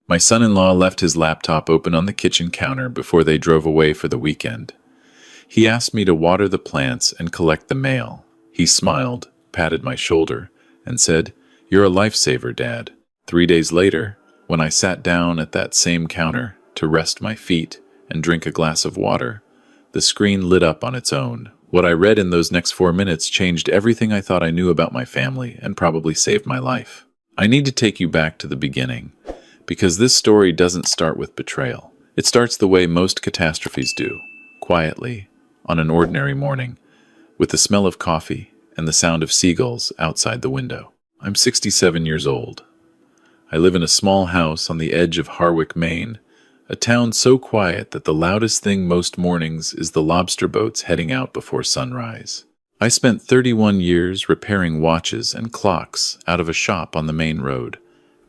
My son-in-law left his laptop open on the kitchen counter before they drove away for the weekend. He asked me to water the plants and collect the mail. He smiled, patted my shoulder, and said, "You're a lifesaver, Dad." 3 days later, when I sat down at that same counter to rest my feet and drink a glass of water, the screen lit up on its own. What I read in those next 4 minutes changed everything I thought I knew about my family and probably saved my life. I need to take you back to the beginning, because this story doesn't start with betrayal. It starts the way most catastrophes do, quietly, on an ordinary morning, with the smell of coffee and the sound of seagulls outside the window. I'm 67 years old. I live in a small house on the edge of Harwick, Maine, a town so quiet that the loudest thing most mornings is the lobster boats heading out before sunrise. I spent 31 years repairing watches and clocks out of a shop on the main road.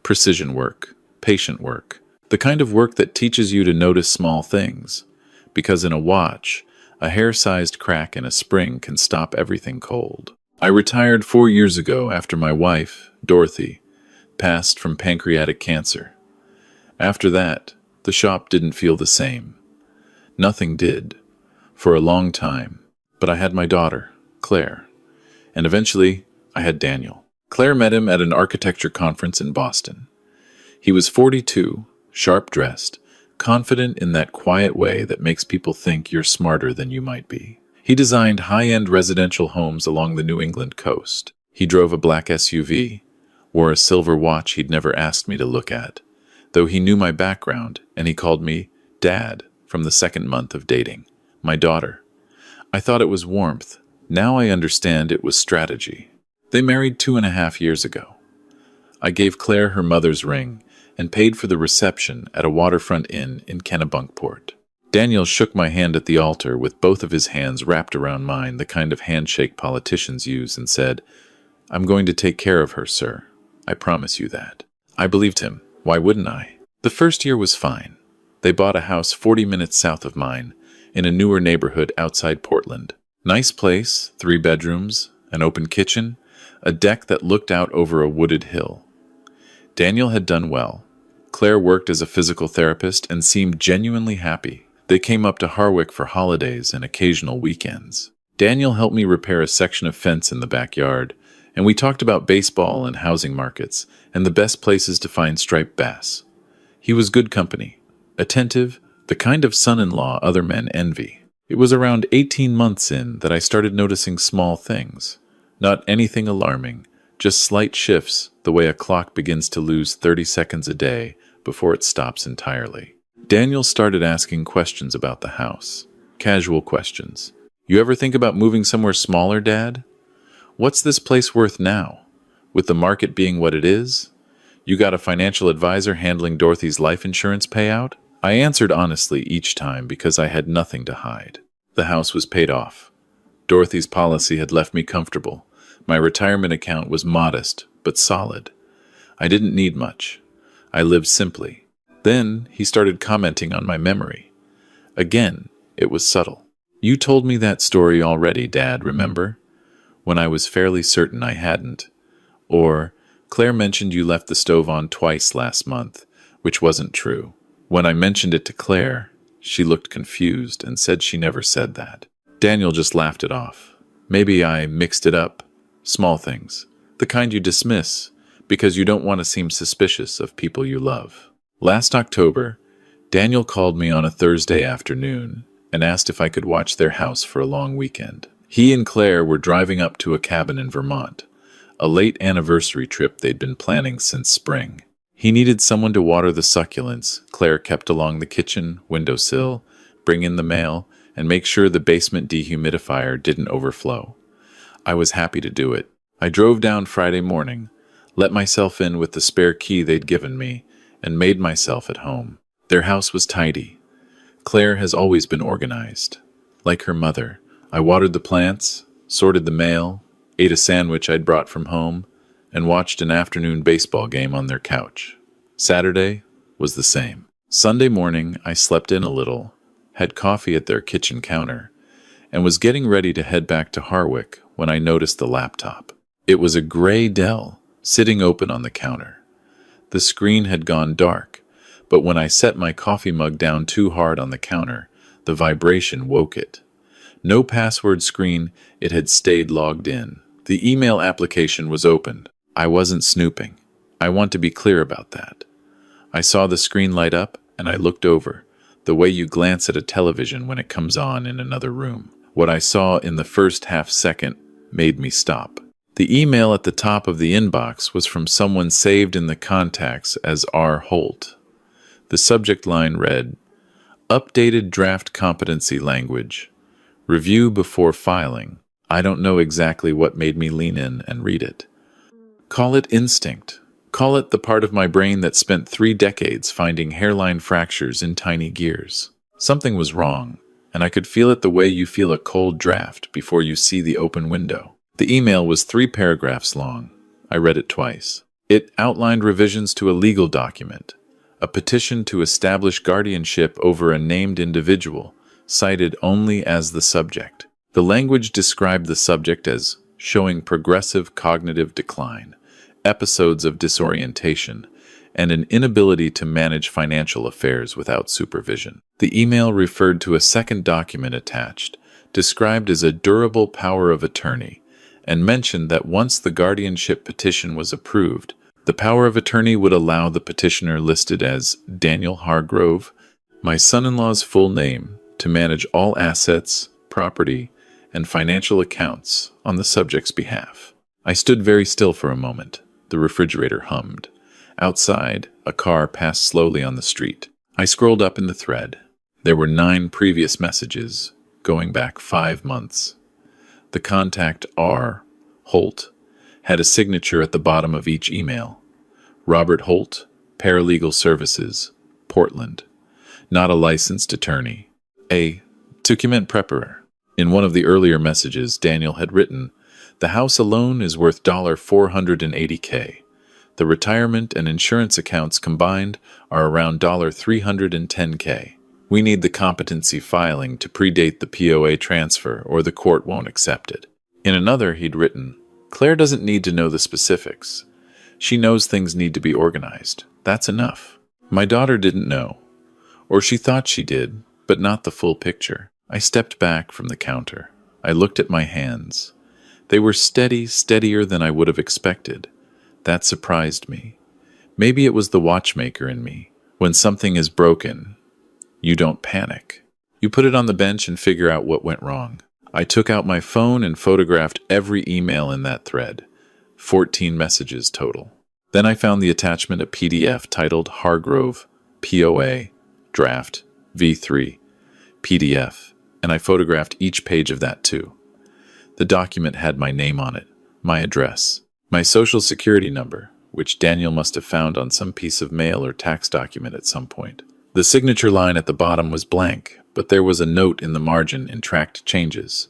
Precision work, patient work, the kind of work that teaches you to notice small things, because in a watch, a hair-sized crack in a spring can stop everything cold. I retired 4 years ago after my wife, Dorothy, passed from pancreatic cancer. After that, the shop didn't feel the same. Nothing did, for a long time. But I had my daughter, Claire, and eventually I had Daniel. Claire met him at an architecture conference in Boston. He was 42, sharp-dressed, confident in that quiet way that makes people think you're smarter than you might be. He designed high-end residential homes along the New England coast. He drove a black SUV, wore a silver watch he'd never asked me to look at, though he knew my background, and he called me Dad from the second month of dating. My daughter. I thought it was warmth. Now I understand it was strategy. They married 2.5 years ago. I gave Claire her mother's ring and paid for the reception at a waterfront inn in Kennebunkport. Daniel shook my hand at the altar with both of his hands wrapped around mine, the kind of handshake politicians use, and said, "I'm going to take care of her, sir. I promise you that." I believed him. Why wouldn't I? The first year was fine. They bought a house 40 minutes south of mine, in a newer neighborhood outside Portland. Nice place, 3 bedrooms, an open kitchen, a deck that looked out over a wooded hill. Daniel had done well. Claire worked as a physical therapist and seemed genuinely happy. They came up to Harwick for holidays and occasional weekends. Daniel helped me repair a section of fence in the backyard, and we talked about baseball and housing markets and the best places to find striped bass. He was good company, attentive, the kind of son-in-law other men envy. It was around 18 months in that I started noticing small things. Not anything alarming, just slight shifts, the way a clock begins to lose 30 seconds a day before it stops entirely. Daniel started asking questions about the house. Casual questions. "You ever think about moving somewhere smaller, Dad? What's this place worth now? With the market being what it is? You got a financial advisor handling Dorothy's life insurance payout?" I answered honestly each time because I had nothing to hide. The house was paid off. Dorothy's policy had left me comfortable. My retirement account was modest, but solid. I didn't need much. I lived simply. Then he started commenting on my memory. Again, it was subtle. "You told me that story already, Dad, remember? When I was fairly certain I hadn't. Or, Claire mentioned you left the stove on twice last month, which wasn't true." When I mentioned it to Claire, she looked confused and said she never said that. Daniel just laughed it off. Maybe I mixed it up. Small things. The kind you dismiss because you don't want to seem suspicious of people you love. Last October, Daniel called me on a Thursday afternoon and asked if I could watch their house for a long weekend. He and Claire were driving up to a cabin in Vermont, a late anniversary trip they'd been planning since spring. He needed someone to water the succulents Claire kept along the kitchen windowsill, bring in the mail, and make sure the basement dehumidifier didn't overflow. I was happy to do it. I drove down Friday morning, let myself in with the spare key they'd given me, and made myself at home. Their house was tidy. Claire has always been organized. Like her mother, I watered the plants, sorted the mail, ate a sandwich I'd brought from home, and watched an afternoon baseball game on their couch. Saturday was the same. Sunday morning, I slept in a little, had coffee at their kitchen counter, and was getting ready to head back to Harwick when I noticed the laptop. It was a gray Dell, sitting open on the counter. The screen had gone dark, but when I set my coffee mug down too hard on the counter, the vibration woke it. No password screen, it had stayed logged in. The email application was opened. I wasn't snooping. I want to be clear about that. I saw the screen light up, and I looked over, the way you glance at a television when it comes on in another room. What I saw in the first half second made me stop. The email at the top of the inbox was from someone saved in the contacts as R. Holt. The subject line read, "Updated draft competency language. Review before filing." I don't know exactly what made me lean in and read it. Call it instinct. Call it the part of my brain that spent 3 decades finding hairline fractures in tiny gears. Something was wrong, and I could feel it the way you feel a cold draft before you see the open window. The email was 3 paragraphs long. I read it twice. It outlined revisions to a legal document, a petition to establish guardianship over a named individual, cited only as the subject. The language described the subject as showing progressive cognitive decline, episodes of disorientation, and an inability to manage financial affairs without supervision. The email referred to a second document attached, described as a durable power of attorney, and mentioned that once the guardianship petition was approved, the power of attorney would allow the petitioner listed as Daniel Hargrove, my son-in-law's full name, to manage all assets, property, and financial accounts on the subject's behalf. I stood very still for a moment. The refrigerator hummed. Outside, a car passed slowly on the street. I scrolled up in the thread. There were 9 previous messages, going back 5 months. The contact R. Holt had a signature at the bottom of each email. Robert Holt, Paralegal Services, Portland. Not a licensed attorney. A document preparer. In one of the earlier messages, Daniel had written, "The house alone is worth $480K. The retirement and insurance accounts combined are around $310K. We need the competency filing to predate the POA transfer or the court won't accept it." In another, he'd written, "Claire doesn't need to know the specifics. She knows things need to be organized. That's enough." My daughter didn't know, or she thought she did, but not the full picture. I stepped back from the counter. I looked at my hands. They were steadier than I would have expected. That surprised me. Maybe it was the watchmaker in me. When something is broken, you don't panic. You put it on the bench and figure out what went wrong. I took out my phone and photographed every email in that thread. 14 messages total. Then I found the attachment, a PDF titled Hargrove, POA, Draft, V3, PDF, and I photographed each page of that too. The document had my name on it, my address, my social security number, which Daniel must have found on some piece of mail or tax document at some point. The signature line at the bottom was blank, but there was a note in the margin in tracked changes.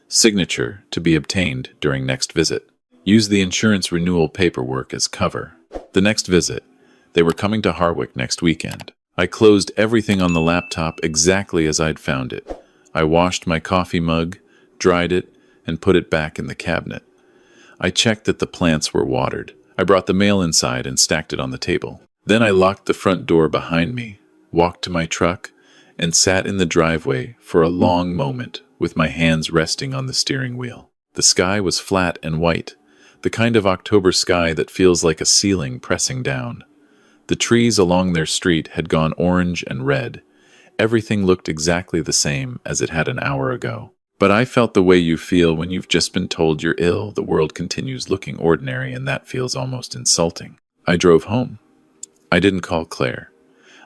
Signature to be obtained during next visit. Use the insurance renewal paperwork as cover. The next visit. They were coming to Harwick next weekend. I closed everything on the laptop exactly as I'd found it. I washed my coffee mug, dried it, and put it back in the cabinet. I checked that the plants were watered. I brought the mail inside and stacked it on the table. Then I locked the front door behind me, walked to my truck, and sat in the driveway for a long moment with my hands resting on the steering wheel. The sky was flat and white, the kind of October sky that feels like a ceiling pressing down. The trees along their street had gone orange and red. Everything looked exactly the same as it had an hour ago. But I felt the way you feel when you've just been told you're ill, the world continues looking ordinary, and that feels almost insulting. I drove home. I didn't call Claire.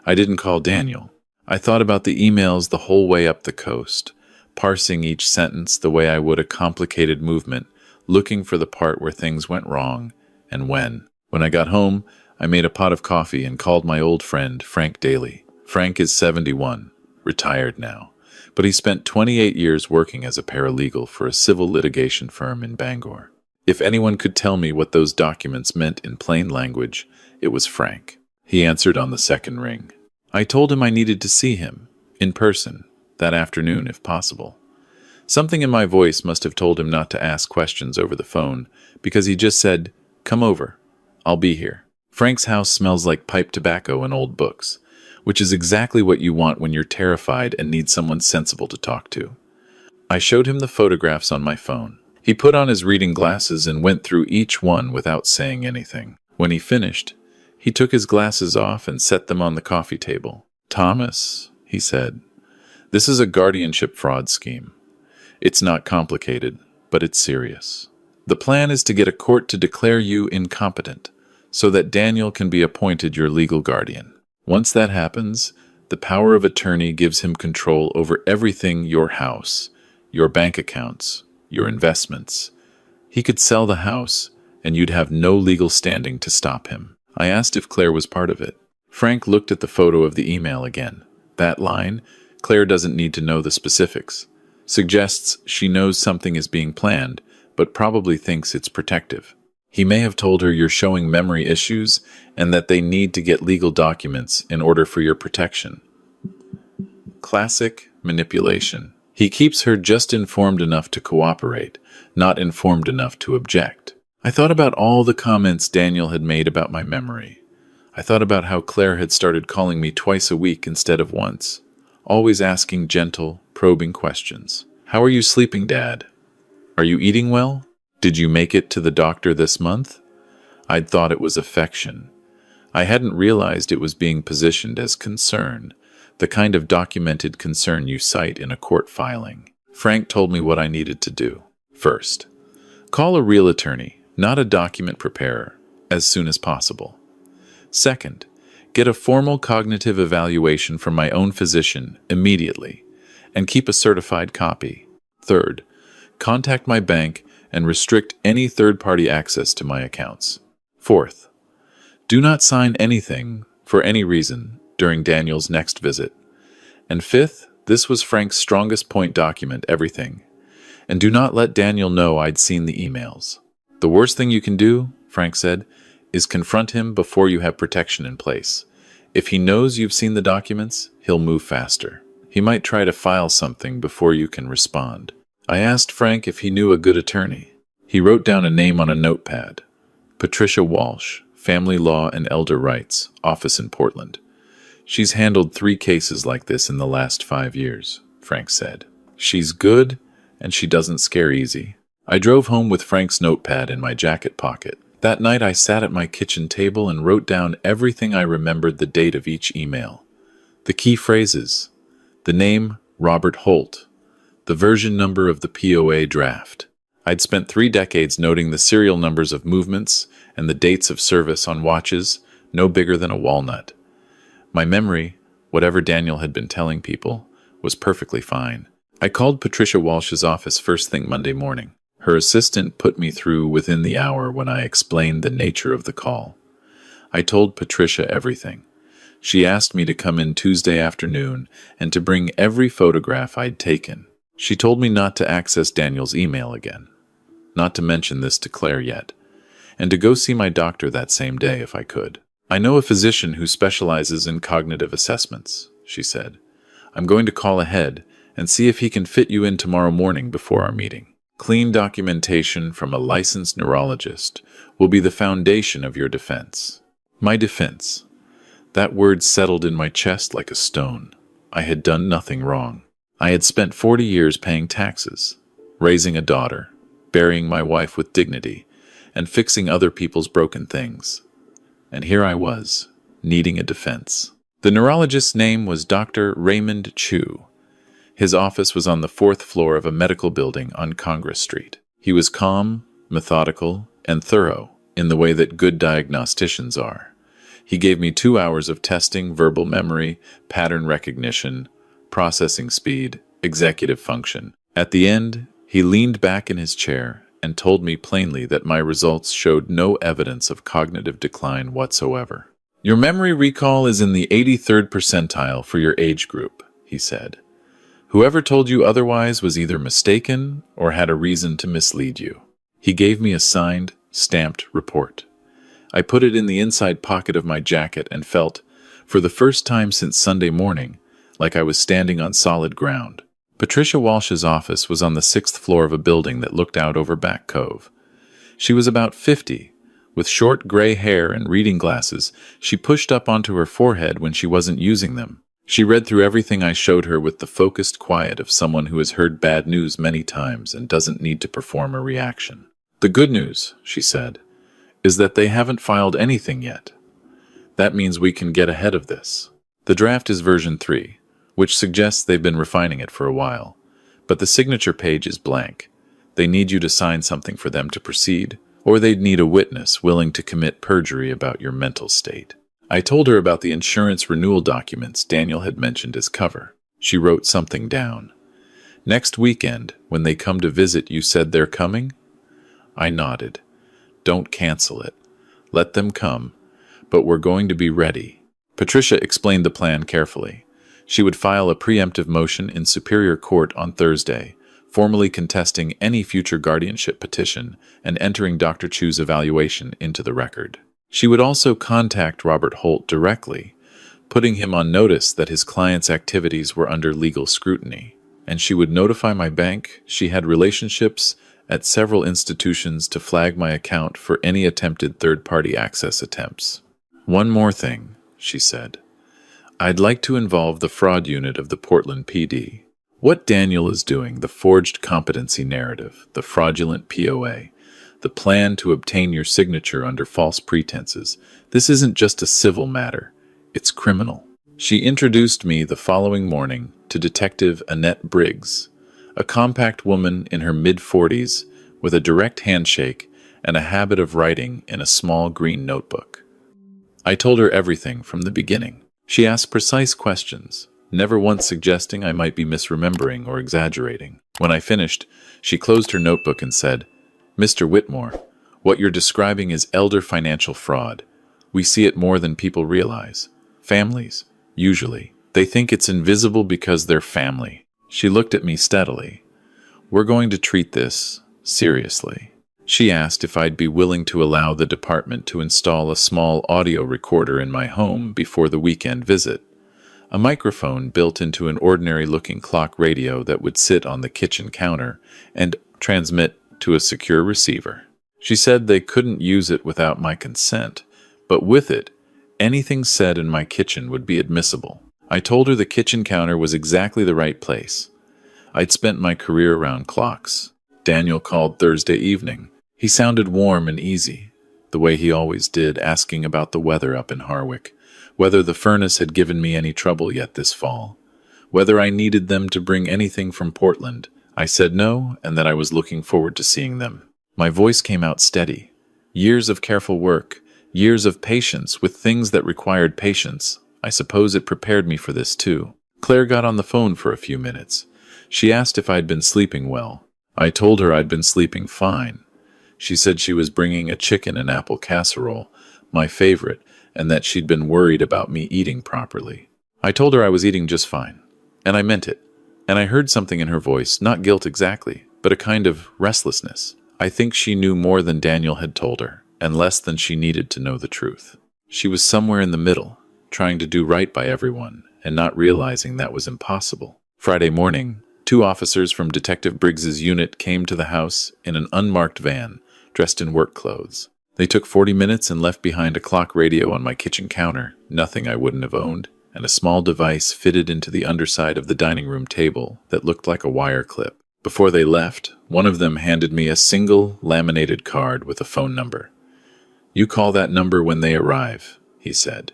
I didn't call Daniel. I thought about the emails the whole way up the coast, parsing each sentence the way I would a complicated movement, looking for the part where things went wrong and when. When I got home, I made a pot of coffee and called my old friend, Frank Daly. Frank is 71, retired now, but he spent 28 years working as a paralegal for a civil litigation firm in Bangor. If anyone could tell me what those documents meant in plain language, it was Frank. He answered on the second ring. I told him I needed to see him, in person, that afternoon if possible. Something in my voice must have told him not to ask questions over the phone, because he just said, "Come over. I'll be here." Frank's house smells like pipe tobacco and old books, which is exactly what you want when you're terrified and need someone sensible to talk to. I showed him the photographs on my phone. He put on his reading glasses and went through each one without saying anything. When he finished, he took his glasses off and set them on the coffee table. "Thomas," he said, "this is a guardianship fraud scheme. It's not complicated, but it's serious. The plan is to get a court to declare you incompetent so that Daniel can be appointed your legal guardian. Once that happens, the power of attorney gives him control over everything: your house, your bank accounts, your investments. He could sell the house, and you'd have no legal standing to stop him." I asked if Claire was part of it. Frank looked at the photo of the email again. That line, "Claire doesn't need to know the specifics," suggests she knows something is being planned, but probably thinks it's protective. He may have told her you're showing memory issues and that they need to get legal documents in order for your protection. Classic manipulation. He keeps her just informed enough to cooperate, not informed enough to object. I thought about all the comments Daniel had made about my memory. I thought about how Claire had started calling me twice a week instead of once, always asking gentle, probing questions. "How are you sleeping, Dad? Are you eating well? Did you make it to the doctor this month?" I'd thought it was affection. I hadn't realized it was being positioned as concern, the kind of documented concern you cite in a court filing. Frank told me what I needed to do. First, call a real attorney, not a document preparer, as soon as possible. Second, get a formal cognitive evaluation from my own physician immediately, and keep a certified copy. Third, contact my bank and restrict any third-party access to my accounts. Fourth, do not sign anything, for any reason, during Daniel's next visit. And fifth, this was Frank's strongest point: document everything. And do not let Daniel know I'd seen the emails. The worst thing you can do, Frank said, is confront him before you have protection in place. If he knows you've seen the documents, he'll move faster. He might try to file something before you can respond. I asked Frank if he knew a good attorney. He wrote down a name on a notepad. Patricia Walsh, Family Law and Elder Rights, office in Portland. "She's handled 3 cases like this in the last 5 years, Frank said. "She's good, and she doesn't scare easy." I drove home with Frank's notepad in my jacket pocket. That night I sat at my kitchen table and wrote down everything I remembered: the date of each email, the key phrases, the name Robert Holt, the version number of the POA draft. I'd spent 3 decades noting the serial numbers of movements and the dates of service on watches no bigger than a walnut. My memory, whatever Daniel had been telling people, was perfectly fine. I called Patricia Walsh's office first thing Monday morning. Her assistant put me through within the hour when I explained the nature of the call. I told Patricia everything. She asked me to come in Tuesday afternoon and to bring every photograph I'd taken. She told me not to access Daniel's email again, not to mention this to Claire yet, and to go see my doctor that same day if I could. "I know a physician who specializes in cognitive assessments," she said. "I'm going to call ahead and see if he can fit you in tomorrow morning before our meeting. Clean documentation from a licensed neurologist will be the foundation of your defense." My defense. That word settled in my chest like a stone. I had done nothing wrong. I had spent 40 years paying taxes, raising a daughter, burying my wife with dignity, and fixing other people's broken things. And here I was, needing a defense. The neurologist's name was Dr. Raymond Chu. His office was on the 4th floor of a medical building on Congress Street. He was calm, methodical, and thorough in the way that good diagnosticians are. He gave me 2 hours of testing verbal memory, pattern recognition, processing speed, executive function. At the end, he leaned back in his chair and told me plainly that my results showed no evidence of cognitive decline whatsoever. "Your memory recall is in the 83rd percentile for your age group," he said. "Whoever told you otherwise was either mistaken or had a reason to mislead you." He gave me a signed, stamped report. I put it in the inside pocket of my jacket and felt, for the first time since Sunday morning, like I was standing on solid ground. Patricia Walsh's office was on the 6th floor of a building that looked out over Back Cove. She was about 50, With short gray hair and reading glasses, she pushed up onto her forehead when she wasn't using them. She read through everything I showed her with the focused quiet of someone who has heard bad news many times and doesn't need to perform a reaction. "The good news," she said, "is that they haven't filed anything yet. That means we can get ahead of this." The draft is version 3, which suggests they've been refining it for a while. But the signature page is blank. They need you to sign something for them to proceed, or they'd need a witness willing to commit perjury about your mental state. I told her about the insurance renewal documents Daniel had mentioned as cover. She wrote something down. "Next weekend, when they come to visit, you said they're coming?" I nodded. "Don't cancel it. Let them come, but we're going to be ready." Patricia explained the plan carefully. She would file a preemptive motion in Superior Court on Thursday, formally contesting any future guardianship petition and entering Dr. Chu's evaluation into the record. She would also contact Robert Holt directly, putting him on notice that his client's activities were under legal scrutiny, and she would notify my bank she had relationships at several institutions to flag my account for any attempted third-party access attempts. "One more thing," she said. "I'd like to involve the fraud unit of the Portland PD. What Daniel is doing, the forged competency narrative, the fraudulent POA, the plan to obtain your signature under false pretenses, this isn't just a civil matter, it's criminal." She introduced me the following morning to Detective Annette Briggs, a compact woman in her mid-40s with a direct handshake and a habit of writing in a small green notebook. I told her everything from the beginning. She asked precise questions, never once suggesting I might be misremembering or exaggerating. When I finished, she closed her notebook and said, "Mr. Whitmore, what you're describing is elder financial fraud. We see it more than people realize. Families, usually, they think it's invisible because they're family." She looked at me steadily. "We're going to treat this seriously." She asked if I'd be willing to allow the department to install a small audio recorder in my home before the weekend visit, a microphone built into an ordinary-looking clock radio that would sit on the kitchen counter and transmit to a secure receiver. She said they couldn't use it without my consent, but with it, anything said in my kitchen would be admissible. I told her the kitchen counter was exactly the right place. I'd spent my career around clocks. Daniel called Thursday evening. He sounded warm and easy, the way he always did, asking about the weather up in Harwick, whether the furnace had given me any trouble yet this fall, whether I needed them to bring anything from Portland. I said no, and that I was looking forward to seeing them. My voice came out steady. Years of careful work, years of patience with things that required patience. I suppose it prepared me for this too. Claire got on the phone for a few minutes. She asked if I'd been sleeping well. I told her I'd been sleeping fine. She said she was bringing a chicken and apple casserole, my favorite, and that she'd been worried about me eating properly. I told her I was eating just fine, and I meant it. And I heard something in her voice, not guilt exactly, but a kind of restlessness. I think she knew more than Daniel had told her, and less than she needed to know the truth. She was somewhere in the middle, trying to do right by everyone, and not realizing that was impossible. Friday morning, 2 officers from Detective Briggs's unit came to the house in an unmarked van, dressed in work clothes. They took 40 minutes and left behind a clock radio on my kitchen counter, nothing I wouldn't have owned, and a small device fitted into the underside of the dining room table that looked like a wire clip. Before they left, one of them handed me a single laminated card with a phone number. "You call that number when they arrive," he said,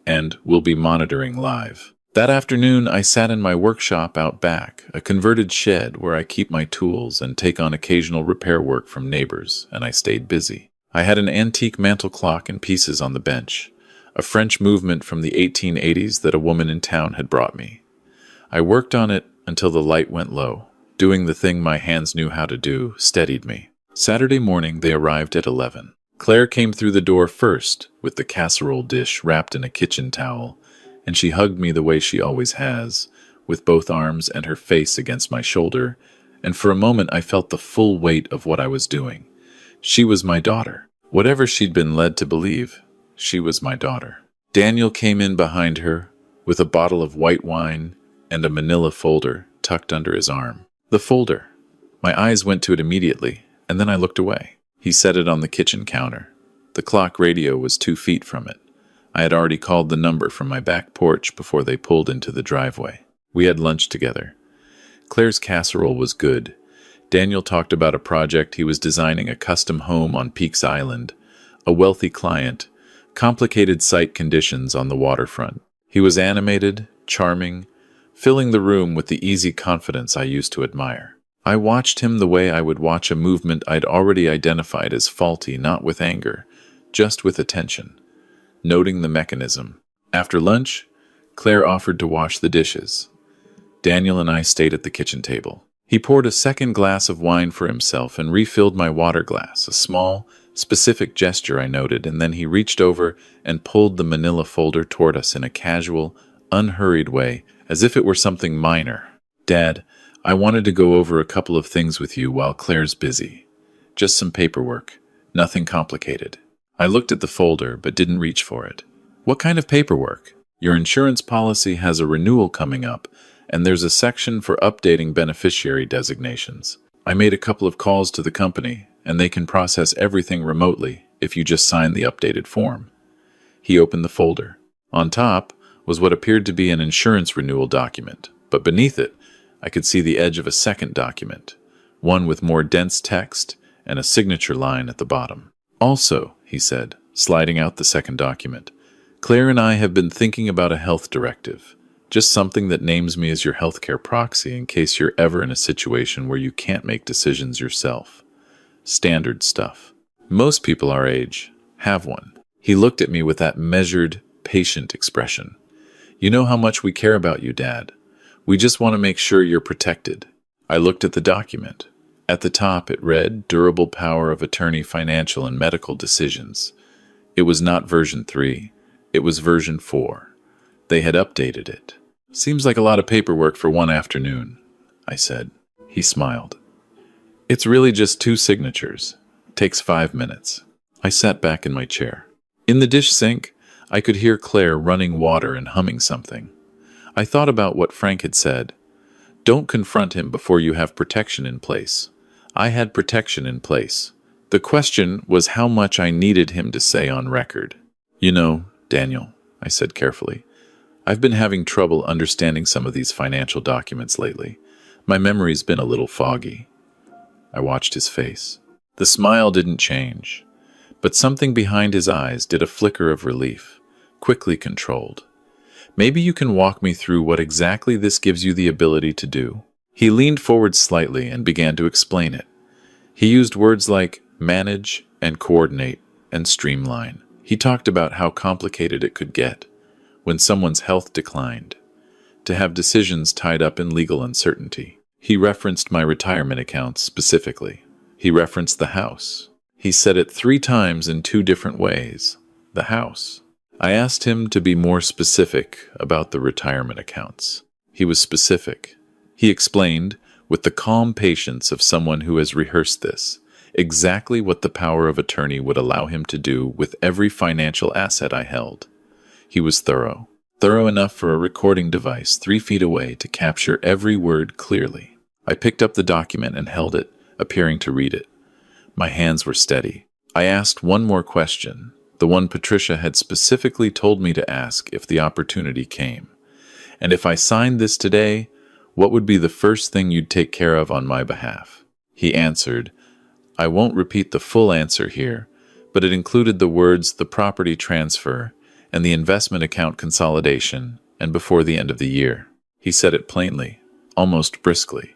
"and we'll be monitoring live." That afternoon, I sat in my workshop out back, a converted shed where I keep my tools and take on occasional repair work from neighbors, and I stayed busy. I had an antique mantel clock in pieces on the bench, a French movement from the 1880s that a woman in town had brought me. I worked on it until the light went low. Doing the thing my hands knew how to do steadied me. Saturday morning, they arrived at 11. Claire came through the door first, with the casserole dish wrapped in a kitchen towel, and she hugged me the way she always has, with both arms and her face against my shoulder, and for a moment I felt the full weight of what I was doing. She was my daughter. Whatever she'd been led to believe, she was my daughter. Daniel came in behind her, with a bottle of white wine and a manila folder tucked under his arm. The folder. My eyes went to it immediately, and then I looked away. He set it on the kitchen counter. The clock radio was 2 feet from it. I had already called the number from my back porch before they pulled into the driveway. We had lunch together. Claire's casserole was good. Daniel talked about a project he was designing, a custom home on Peaks Island, a wealthy client, complicated site conditions on the waterfront. He was animated, charming, filling the room with the easy confidence I used to admire. I watched him the way I would watch a movement I'd already identified as faulty, not with anger, just with attention, noting the mechanism. After lunch, Claire offered to wash the dishes. Daniel and I stayed at the kitchen table. He poured a second glass of wine for himself and refilled my water glass, a small, specific gesture I noted, and then he reached over and pulled the manila folder toward us in a casual, unhurried way, as if it were something minor. "Dad, I wanted to go over a couple of things with you while Claire's busy. Just some paperwork, nothing complicated." I looked at the folder but didn't reach for it. "What kind of paperwork?" "Your insurance policy has a renewal coming up, and there's a section for updating beneficiary designations. I made a couple of calls to the company, and they can process everything remotely if you just sign the updated form." He opened the folder. On top was what appeared to be an insurance renewal document, but beneath it, I could see the edge of a second document, one with more dense text and a signature line at the bottom. "Also," he said, sliding out the second document, "Claire and I have been thinking about a health directive. Just something that names me as your healthcare proxy in case you're ever in a situation where you can't make decisions yourself. Standard stuff. Most people our age have one." He looked at me with that measured, patient expression. "You know how much we care about you, Dad. We just want to make sure you're protected." I looked at the document. At the top it read, "Durable Power of Attorney Financial and Medical Decisions." It was not version 3. It was version 4. They had updated it. "Seems like a lot of paperwork for one afternoon," I said. He smiled. "It's really just 2 signatures. Takes 5 minutes." I sat back in my chair. In the dish sink, I could hear Claire running water and humming something. I thought about what Frank had said. Don't confront him before you have protection in place. I had protection in place. The question was how much I needed him to say on record. "You know, Daniel," I said carefully, "I've been having trouble understanding some of these financial documents lately. My memory's been a little foggy." I watched his face. The smile didn't change, but something behind his eyes did a flicker of relief, quickly controlled. "Maybe you can walk me through what exactly this gives you the ability to do." He leaned forward slightly and began to explain it. He used words like manage and coordinate and streamline. He talked about how complicated it could get when someone's health declined, to have decisions tied up in legal uncertainty. He referenced my retirement accounts specifically. He referenced the house. He said it 3 times in 2 different ways. The house. I asked him to be more specific about the retirement accounts. He was specific. He explained, with the calm patience of someone who has rehearsed this, exactly what the power of attorney would allow him to do with every financial asset I held. He was thorough enough for a recording device 3 feet away to capture every word clearly. I picked up the document and held it, appearing to read it. My hands were steady. I asked one more question, the one Patricia had specifically told me to ask if the opportunity came. "And if I signed this today, what would be the first thing you'd take care of on my behalf?" He answered. I won't repeat the full answer here, but it included the words "the property transfer" and the investment account consolidation, and before the end of the year. He said it plainly, almost briskly,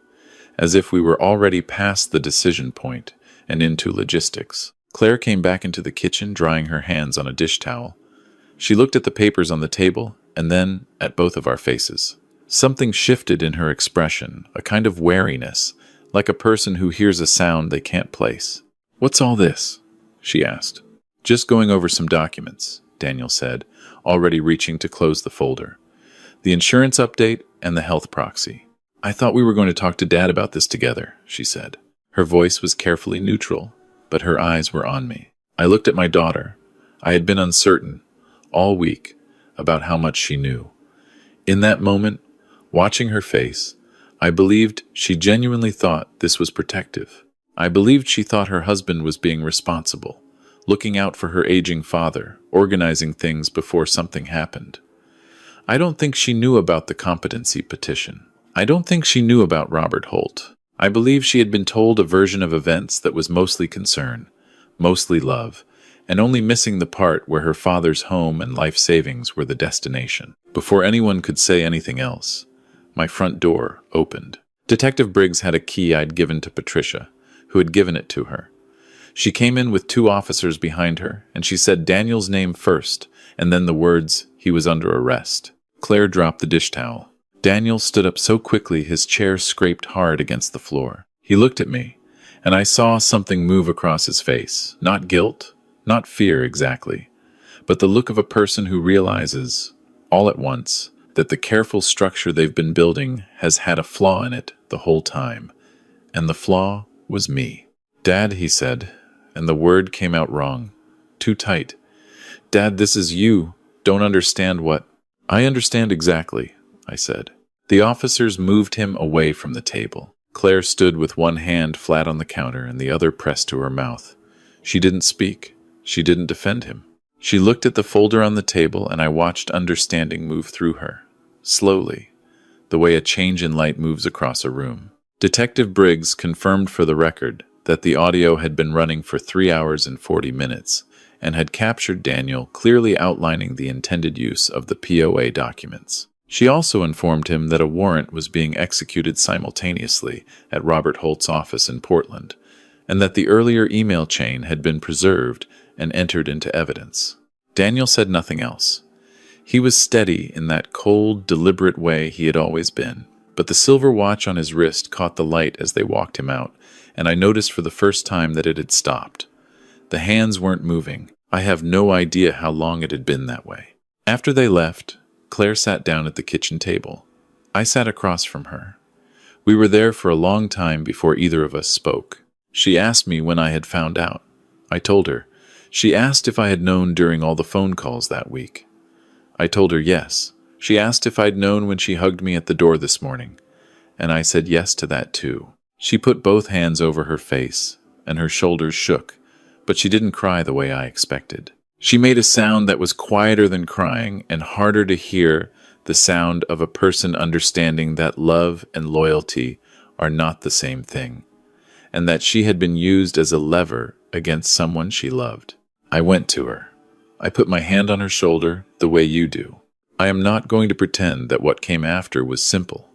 as if we were already past the decision point and into logistics. Claire came back into the kitchen, drying her hands on a dish towel. She looked at the papers on the table and then at both of our faces. Something shifted in her expression, a kind of wariness, like a person who hears a sound they can't place. "What's all this?" she asked. "Just going over some documents," Daniel said, already reaching to close the folder. "The insurance update and the health proxy." "I thought we were going to talk to Dad about this together," she said. Her voice was carefully neutral, but her eyes were on me. I looked at my daughter. I had been uncertain, all week, about how much she knew. In that moment, watching her face, I believed she genuinely thought this was protective. I believed she thought her husband was being responsible, looking out for her aging father, organizing things before something happened. I don't think she knew about the competency petition. I don't think she knew about Robert Holt. I believe she had been told a version of events that was mostly concern, mostly love, and only missing the part where her father's home and life savings were the destination. Before anyone could say anything else, my front door opened. Detective Briggs had a key I'd given to Patricia, who had given it to her. She came in with 2 officers behind her, and she said Daniel's name first, and then the words, "He was under arrest." Claire dropped the dish towel. Daniel stood up so quickly his chair scraped hard against the floor. He looked at me, and I saw something move across his face. Not guilt, not fear exactly, but the look of a person who realizes, all at once, that the careful structure they've been building has had a flaw in it the whole time. And the flaw was me. "Dad," he said, and the word came out wrong. Too tight. "Dad, this is you. Don't understand what—" "I understand exactly," I said. The officers moved him away from the table. Claire stood with one hand flat on the counter and the other pressed to her mouth. She didn't speak. She didn't defend him. She looked at the folder on the table, and I watched understanding move through her. Slowly, the way a change in light moves across a room. Detective Briggs confirmed for the record that the audio had been running for 3 hours and 40 minutes and had captured Daniel clearly outlining the intended use of the POA documents. She also informed him that a warrant was being executed simultaneously at Robert Holt's office in Portland, and that the earlier email chain had been preserved and entered into evidence. Daniel said nothing else. He was steady in that cold, deliberate way he had always been, but the silver watch on his wrist caught the light as they walked him out, and I noticed for the first time that it had stopped. The hands weren't moving. I have no idea how long it had been that way. After they left, Claire sat down at the kitchen table. I sat across from her. We were there for a long time before either of us spoke. She asked me when I had found out. I told her. She asked if I had known during all the phone calls that week. I told her yes. She asked if I'd known when she hugged me at the door this morning, and I said yes to that too. She put both hands over her face, and her shoulders shook, but she didn't cry the way I expected. She made a sound that was quieter than crying and harder to hear, the sound of a person understanding that love and loyalty are not the same thing, and that she had been used as a lever against someone she loved. I went to her. I put my hand on her shoulder the way you do. I am not going to pretend that what came after was simple.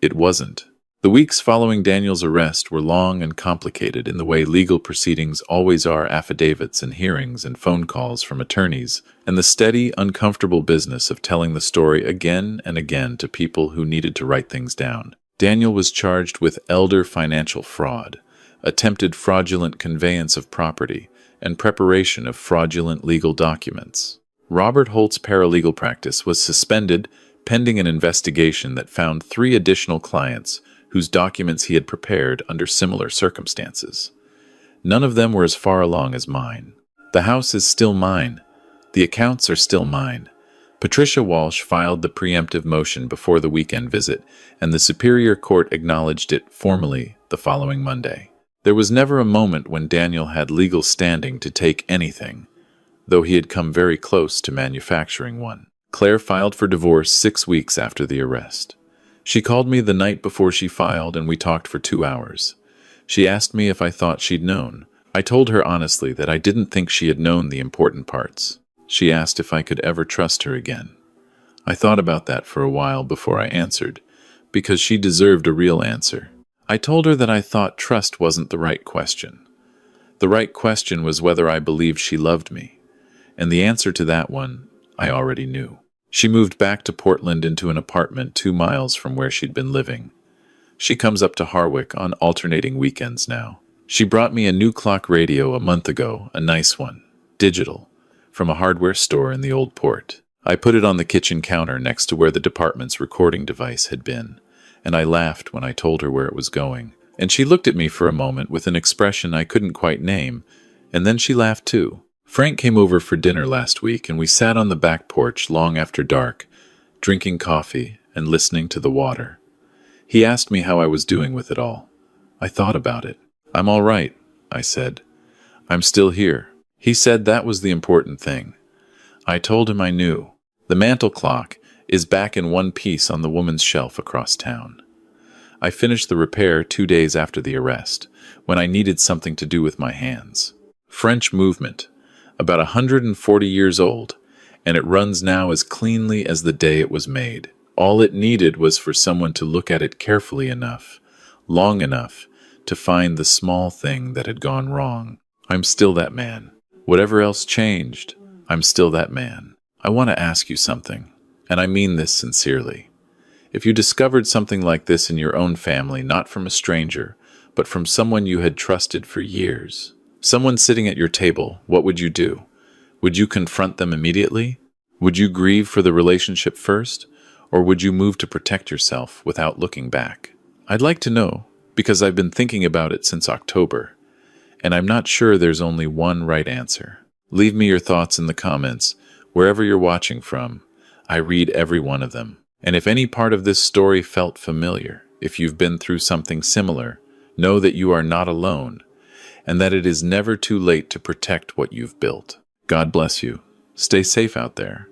It wasn't. The weeks following Daniel's arrest were long and complicated in the way legal proceedings always are: affidavits and hearings and phone calls from attorneys, and the steady, uncomfortable business of telling the story again and again to people who needed to write things down. Daniel was charged with elder financial fraud, attempted fraudulent conveyance of property, and preparation of fraudulent legal documents. Robert Holt's paralegal practice was suspended pending an investigation that found 3 additional clients whose documents he had prepared under similar circumstances. None of them were as far along as mine. The house is still mine. The accounts are still mine. Patricia Walsh filed the preemptive motion before the weekend visit, and the Superior Court acknowledged it formally the following Monday. There was never a moment when Daniel had legal standing to take anything, though he had come very close to manufacturing one. Claire filed for divorce 6 weeks after the arrest. She called me the night before she filed, and we talked for 2 hours. She asked me if I thought she'd known. I told her honestly that I didn't think she had known the important parts. She asked if I could ever trust her again. I thought about that for a while before I answered, because she deserved a real answer. I told her that I thought trust wasn't the right question. The right question was whether I believed she loved me, and the answer to that one I already knew. She moved back to Portland into an apartment 2 miles from where she'd been living. She comes up to Harwick on alternating weekends now. She brought me a new clock radio a month ago, a nice one, digital, from a hardware store in the old port. I put it on the kitchen counter next to where the department's recording device had been, and I laughed when I told her where it was going. And she looked at me for a moment with an expression I couldn't quite name, and then she laughed too. Frank came over for dinner last week, and we sat on the back porch long after dark, drinking coffee and listening to the water. He asked me how I was doing with it all. I thought about it. "I'm all right," I said. "I'm still here." He said that was the important thing. I told him I knew. The mantel clock is back in one piece on the woman's shelf across town. I finished the repair 2 days after the arrest, when I needed something to do with my hands. French movement, about 140 years old, and it runs now as cleanly as the day it was made. All it needed was for someone to look at it carefully enough, long enough, to find the small thing that had gone wrong. I'm still that man. Whatever else changed, I'm still that man. I want to ask you something, and I mean this sincerely. If you discovered something like this in your own family, not from a stranger, but from someone you had trusted for years, someone sitting at your table, what would you do? Would you confront them immediately? Would you grieve for the relationship first? Or would you move to protect yourself without looking back? I'd like to know, because I've been thinking about it since October, and I'm not sure there's only one right answer. Leave me your thoughts in the comments, wherever you're watching from. I read every one of them. And if any part of this story felt familiar, if you've been through something similar, know that you are not alone, and that it is never too late to protect what you've built. God bless you. Stay safe out there.